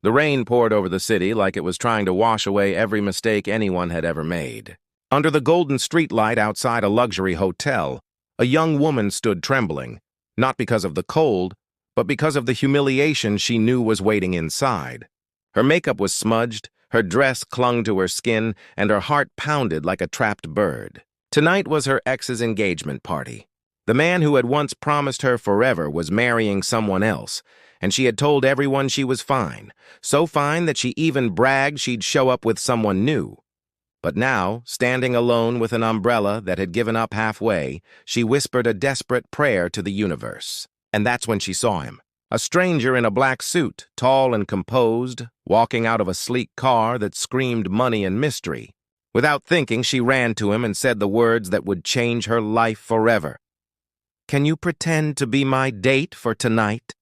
The rain poured over the city like it was trying to wash away every mistake anyone had ever made. Under the golden streetlight outside a luxury hotel, a young woman stood trembling, not because of the cold, but because of the humiliation she knew was waiting inside. Her makeup was smudged, her dress clung to her skin, and her heart pounded like a trapped bird. Tonight was her ex's engagement party. The man who had once promised her forever was marrying someone else, and she had told everyone she was fine, so fine that she even bragged she'd show up with someone new. But now, standing alone with an umbrella that had given up halfway, she whispered a desperate prayer to the universe. And that's when she saw him. A stranger in a black suit, tall and composed, walking out of a sleek car that screamed money and mystery. Without thinking, she ran to him and said the words that would change her life forever. "Can you pretend to be my date for tonight?"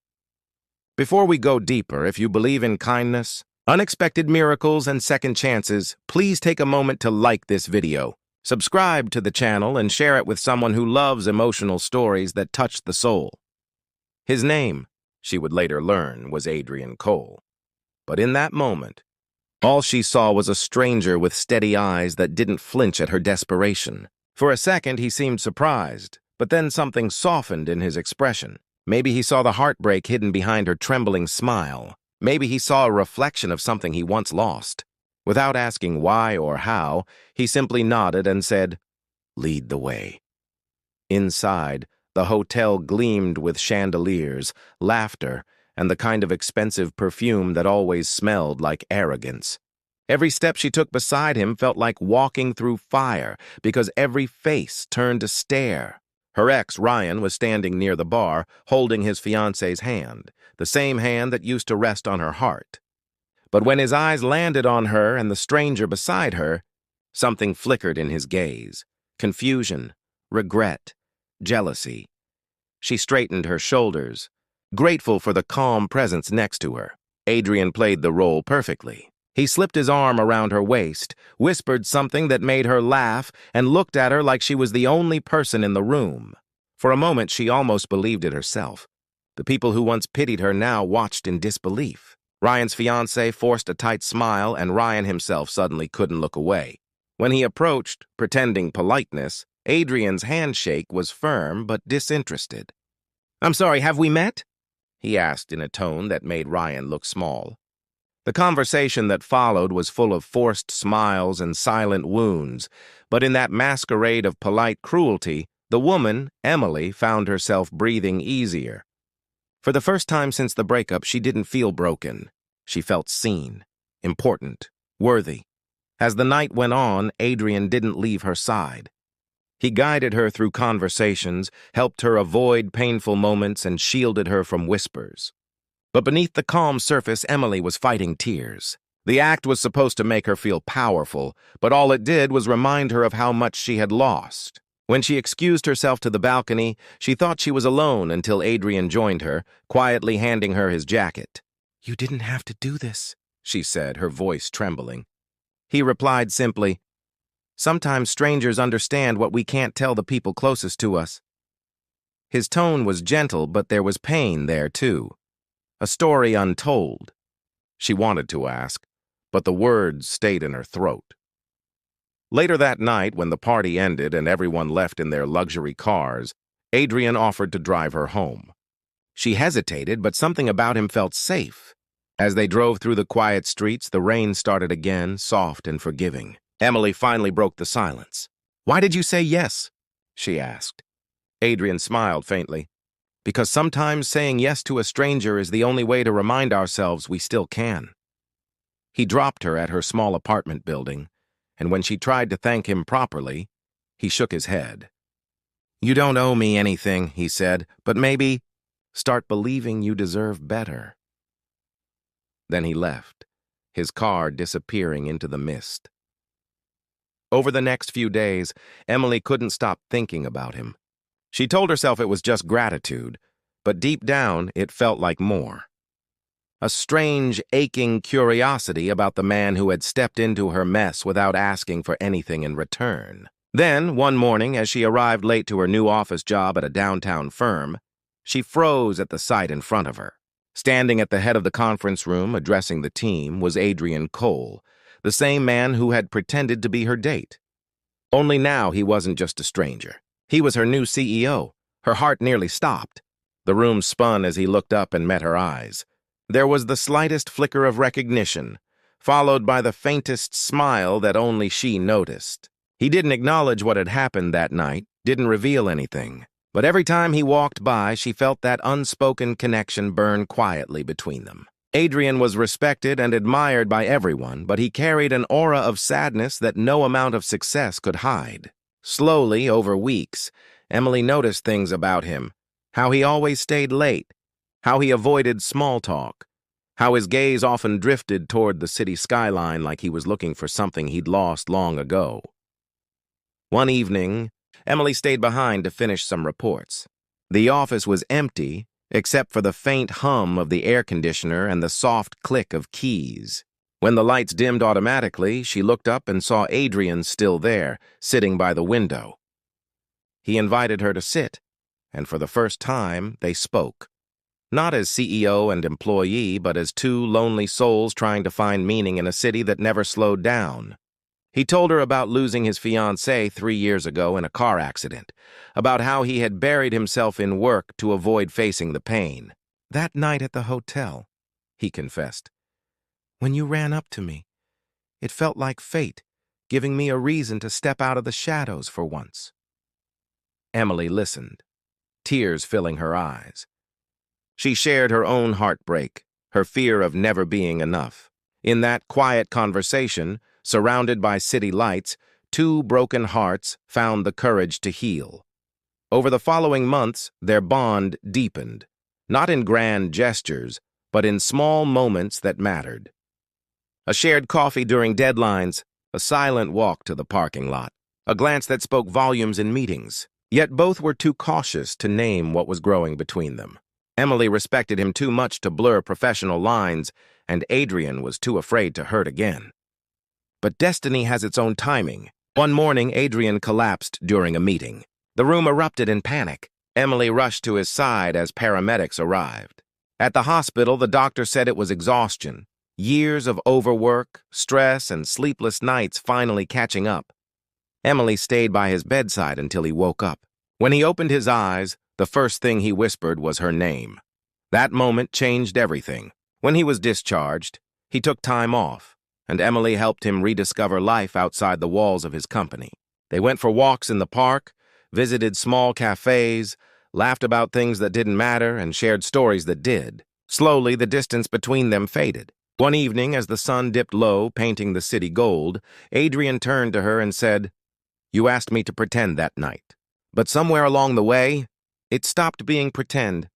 Before we go deeper, if you believe in kindness, unexpected miracles, and second chances, please take a moment to like this video, subscribe to the channel, and share it with someone who loves emotional stories that touch the soul. His name, she would later learn, was Adrian Cole. But in that moment, all she saw was a stranger with steady eyes that didn't flinch at her desperation. For a second, he seemed surprised, but then something softened in his expression. Maybe he saw the heartbreak hidden behind her trembling smile. Maybe he saw a reflection of something he once lost. Without asking why or how, he simply nodded and said, "Lead the way." Inside, the hotel gleamed with chandeliers, laughter, and the kind of expensive perfume that always smelled like arrogance. Every step she took beside him felt like walking through fire because every face turned to stare. Her ex, Ryan, was standing near the bar, holding his fiancé's hand, the same hand that used to rest on her heart. But when his eyes landed on her and the stranger beside her, something flickered in his gaze. Confusion, regret, jealousy. She straightened her shoulders, grateful for the calm presence next to her. Adrian played the role perfectly. He slipped his arm around her waist, whispered something that made her laugh, and looked at her like she was the only person in the room. For a moment, she almost believed it herself. The people who once pitied her now watched in disbelief. Ryan's fiancée forced a tight smile, and Ryan himself suddenly couldn't look away. When he approached, pretending politeness, Adrian's handshake was firm but disinterested. "I'm sorry, have we met?" he asked in a tone that made Ryan look small. The conversation that followed was full of forced smiles and silent wounds, but in that masquerade of polite cruelty, the woman, Emily, found herself breathing easier. For the first time since the breakup, she didn't feel broken. She felt seen, important, worthy. As the night went on, Adrian didn't leave her side. He guided her through conversations, helped her avoid painful moments, and shielded her from whispers. But beneath the calm surface, Emily was fighting tears. The act was supposed to make her feel powerful, but all it did was remind her of how much she had lost. When she excused herself to the balcony, she thought she was alone until Adrian joined her, quietly handing her his jacket. "You didn't have to do this," she said, her voice trembling. He replied simply, "Sometimes strangers understand what we can't tell the people closest to us." His tone was gentle, but there was pain there, too. A story untold. She wanted to ask, but the words stayed in her throat. Later that night, when the party ended and everyone left in their luxury cars, Adrian offered to drive her home. She hesitated, but something about him felt safe. As they drove through the quiet streets, the rain started again, soft and forgiving. Emily finally broke the silence. "Why did you say yes?" she asked. Adrian smiled faintly. "Because sometimes saying yes to a stranger is the only way to remind ourselves we still can." He dropped her at her small apartment building, and when she tried to thank him properly, he shook his head. "You don't owe me anything," he said, "but maybe start believing you deserve better." Then he left, his car disappearing into the mist. Over the next few days, Emily couldn't stop thinking about him. She told herself it was just gratitude, but deep down it felt like more. A strange, aching curiosity about the man who had stepped into her mess without asking for anything in return. Then, one morning, as she arrived late to her new office job at a downtown firm, she froze at the sight in front of her. Standing at the head of the conference room, addressing the team, was Adrian Cole, the same man who had pretended to be her date. Only now he wasn't just a stranger. He was her new CEO. Her heart nearly stopped. The room spun as he looked up and met her eyes. There was the slightest flicker of recognition, followed by the faintest smile that only she noticed. He didn't acknowledge what had happened that night, didn't reveal anything. But every time he walked by, she felt that unspoken connection burn quietly between them. Adrian was respected and admired by everyone, but he carried an aura of sadness that no amount of success could hide. Slowly, over weeks, Emily noticed things about him: how he always stayed late, how he avoided small talk, how his gaze often drifted toward the city skyline like he was looking for something he'd lost long ago. One evening, Emily stayed behind to finish some reports. The office was empty, except for the faint hum of the air conditioner and the soft click of keys. When the lights dimmed automatically, she looked up and saw Adrian still there, sitting by the window. He invited her to sit, and for the first time, they spoke. Not as CEO and employee, but as two lonely souls trying to find meaning in a city that never slowed down. He told her about losing his fiancée 3 years ago in a car accident, about how he had buried himself in work to avoid facing the pain. "That night at the hotel," he confessed, "when you ran up to me, it felt like fate, giving me a reason to step out of the shadows for once." Emily listened, tears filling her eyes. She shared her own heartbreak, her fear of never being enough. In that quiet conversation, surrounded by city lights, two broken hearts found the courage to heal. Over the following months, their bond deepened, not in grand gestures, but in small moments that mattered. A shared coffee during deadlines, a silent walk to the parking lot, a glance that spoke volumes in meetings. Yet both were too cautious to name what was growing between them. Emily respected him too much to blur professional lines, and Adrian was too afraid to hurt again. But destiny has its own timing. One morning, Adrian collapsed during a meeting. The room erupted in panic. Emily rushed to his side as paramedics arrived. At the hospital, the doctor said it was exhaustion. Years of overwork, stress, and sleepless nights finally catching up. Emily stayed by his bedside until he woke up. When he opened his eyes, the first thing he whispered was her name. That moment changed everything. When he was discharged, he took time off, and Emily helped him rediscover life outside the walls of his company. They went for walks in the park, visited small cafes, laughed about things that didn't matter, and shared stories that did. Slowly, the distance between them faded. One evening, as the sun dipped low, painting the city gold, Adrian turned to her and said, "You asked me to pretend that night. But somewhere along the way, it stopped being pretend."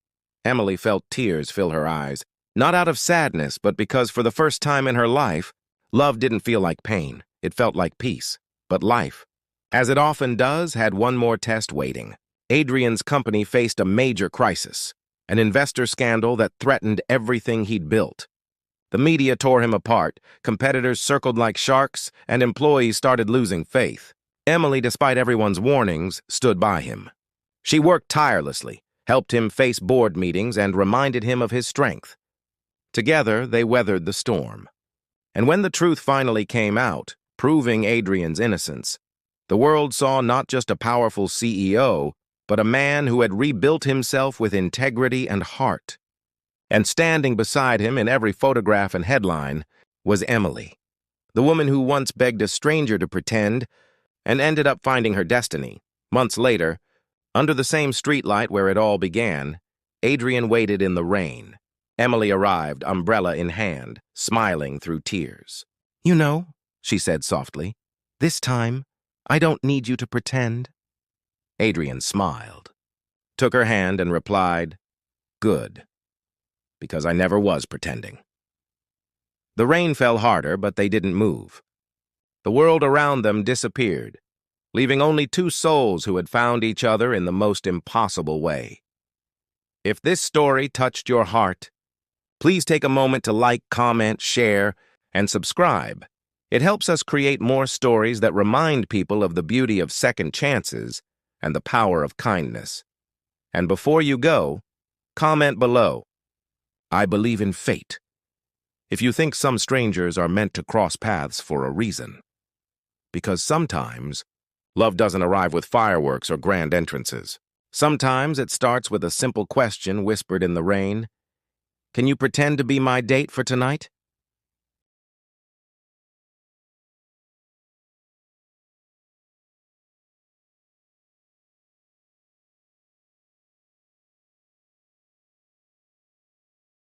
Emily felt tears fill her eyes, not out of sadness, but because for the first time in her life, love didn't feel like pain. It felt like peace. But life, as it often does, had one more test waiting. Adrian's company faced a major crisis, an investor scandal that threatened everything he'd built. The media tore him apart, competitors circled like sharks, and employees started losing faith. Emily, despite everyone's warnings, stood by him. She worked tirelessly, helped him face board meetings, and reminded him of his strength. Together, they weathered the storm. And when the truth finally came out, proving Adrian's innocence, the world saw not just a powerful CEO, but a man who had rebuilt himself with integrity and heart. And standing beside him in every photograph and headline was Emily, the woman who once begged a stranger to pretend and ended up finding her destiny. Months later, under the same streetlight where it all began, Adrian waited in the rain. Emily arrived, umbrella in hand, smiling through tears. "You know," she said softly, "this time, I don't need you to pretend." Adrian smiled, took her hand, and replied, "Good, because I never was pretending." The rain fell harder, but they didn't move. The world around them disappeared, leaving only two souls who had found each other in the most impossible way. If this story touched your heart, please take a moment to like, comment, share, and subscribe. It helps us create more stories that remind people of the beauty of second chances and the power of kindness. And before you go, comment below. I believe in fate. If you think some strangers are meant to cross paths for a reason. Because sometimes, love doesn't arrive with fireworks or grand entrances. Sometimes it starts with a simple question whispered in the rain. Can you pretend to be my date for tonight?